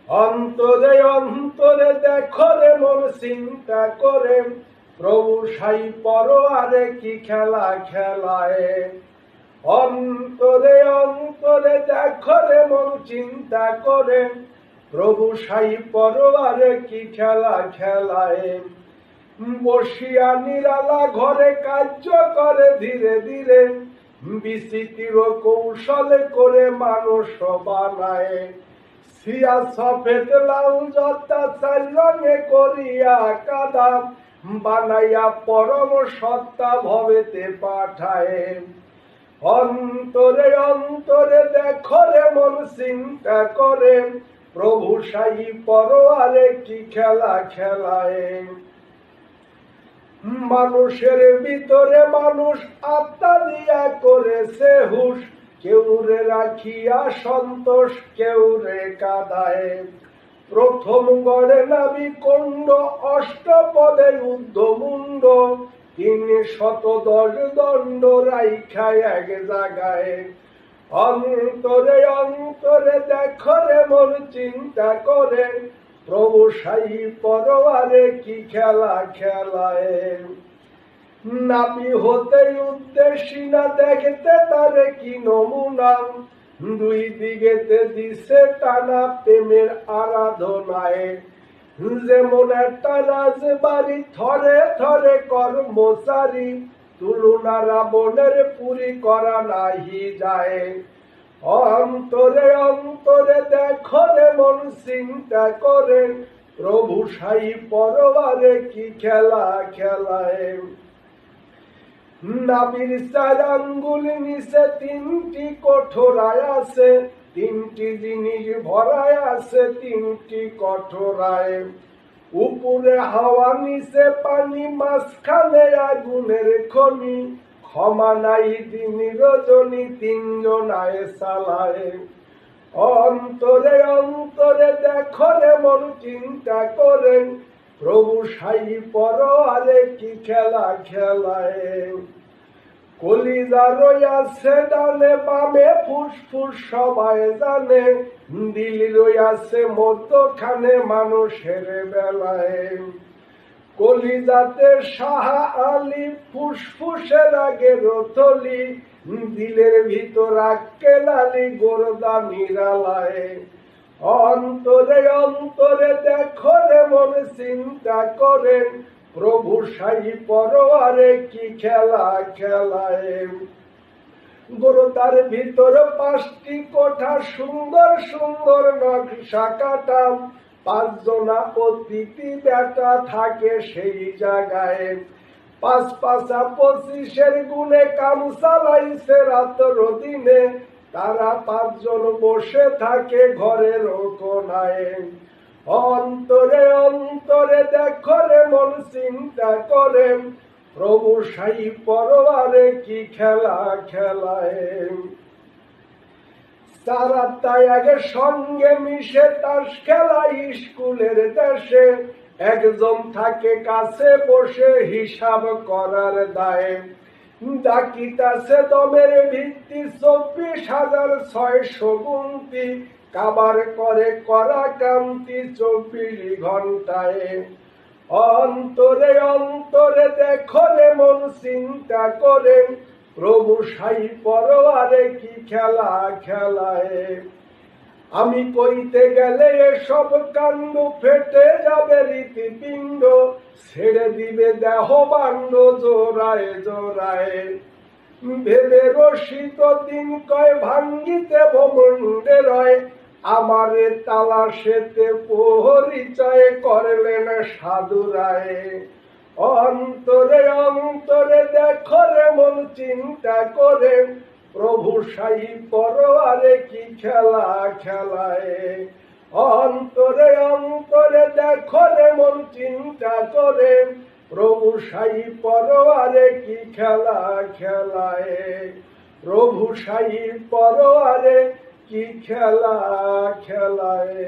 অন্তরে অন্তরে দেখো রে মন চিন্তা করে, প্রভু সাই পরোয়ারে কি খেলা খেলায়। অন্তরে অন্তরে দেখো রে মন চিন্তা করে, প্রভু সাই পরোয়ারে কি খেলা খেলায়। বসিয়া নিরালা ঘরে কার্য করে ধীরে ধীরে, বিচিত্র কৌশলে করে মানুষ বানায়। সিয়া সফেদ লাল জতা চার রঙে করিয়া কাদা, বানাইয়া পরম সত্তা ভবেতে পাঠায়। অন্তরে অন্তরে দেখো রে মন চিন্তা করে, প্রভু সাই পরোয়ারে কি খেলা খেলায়। মানুষের ভিতরে মানুষ আত্মা দিয়া করেছে হুশ, কেউ রে রাখিয়া সন্তোষ কেউ রে কাদায়। প্রথম গড়ে নাবি কুণ্ড অষ্টপদে ঊর্ধ্বমুণ্ড, ৩১০ দণ্ড রাইখায় এক জায়গায়। অন্তরে অন্তরে দেখো রে মন চিন্তা করে, প্রভু সাই পরোয়ারে কি খেলা খেলায়। নাবি হতে উদ্দেশ্যী না দেখতে তারে কি নমুনা, দুই দিকেতে দিছে টানা প্রেমের আরাধনায়। যেমন একটা রাজবাড়ি থরে থরে কর্মচারী, তুলনা রাবণের পুরী করা নাহি যায়। অন্তরে অন্তরে দেখো রে মন চিন্তা করে, প্রভু সাই পরোয়ারে কি খেলা খেলায়। নাবির ৪ আঙ্গুল নিচে ৩টি কঠোরায় আছে, ৩টি জিনিস ভরায় আছে ৩টি কঠোরায়। উপরে হাওয়া নিচে পানি, মাঝখানে আগুনের খনি, ক্ষমা নাই দিন রজনী ৩ জনায় চালায়। অন্তরে অন্তরে দেখো রে মন চিন্তা করে, প্রভু সাই পরোয়ারে কি খেলা খেলায়। কলিজা রইয়াছে ডানে বামে ফুসফুস সবাই জানে, দিল রইয়াছে মধ্যখানে মানুষের বেলায়। কলিজাতে সাহা আলী, ফুসফুসের আগে রতলি, দিলের ভিতর আক্কেলালি গোরদা নিরালায়। অন্তরে অন্তরে দেখো রে মন চিন্তা করে, প্রভু সাই পরোয়ারে কি খেলা খেলায়। গোরদার ভিতর ৫টি কোঠা, সুন্দর সুন্দর নকশা কাটা, ৫ জনা অতিথি বেটা থাকে সেই জায়গায়। ৫ ৫ ২৫-এর গুণে কাম চালাইছে রাত্র দিনে, তারা ৫ জন বসে থাকে ঘরের কোনায়। অন্তরে অন্তরে দেখো রে মন চিন্তা করে, প্রভু সাই পরোয়ারে কি খেলা খেলায়। তারা আগে সঙ্গে মিশে তাস খেলা স্কুলের দেশে, একজন থাকে কাছে বসে হিসাব করার দায়ে। ডাকিতাছে দমের ভিত্তি ২৪,৬০০ গুনতি, কাবার করে করা কান্তি ২৪ ঘন্টায়। অন্তরে অন্তরে দেখো রে মন চিন্তা করে, প্রভু সাই পরোয়ারে কি খেলা খেলায়। আমি কইতে গেলে এসব কাণ্ড ফেটে যাবে রীতিপিণ্ড, ছেড়ে দিবে দেহ বাণ্ড জোড়ায় জোড়ায়। ভেবে রসিত দিন কয় ভাঙ্গিতে ভমণ্ডে রয়, আমারে তালাশেতে পরিচয় করলেন সাধুরায়। অন্তরে অন্তরে দেখো রে মন চিন্তা করে, প্রভু সাই পরোয়ারে কি খেলা খেলায়। অন্তরে অন্তরে দেখো রে মন চিন্তা করে, প্রভু সাই পরোয়ারে কি খেলা খেলায়। প্রভু সাই পরোয়ারে কি খেলা খেলায়।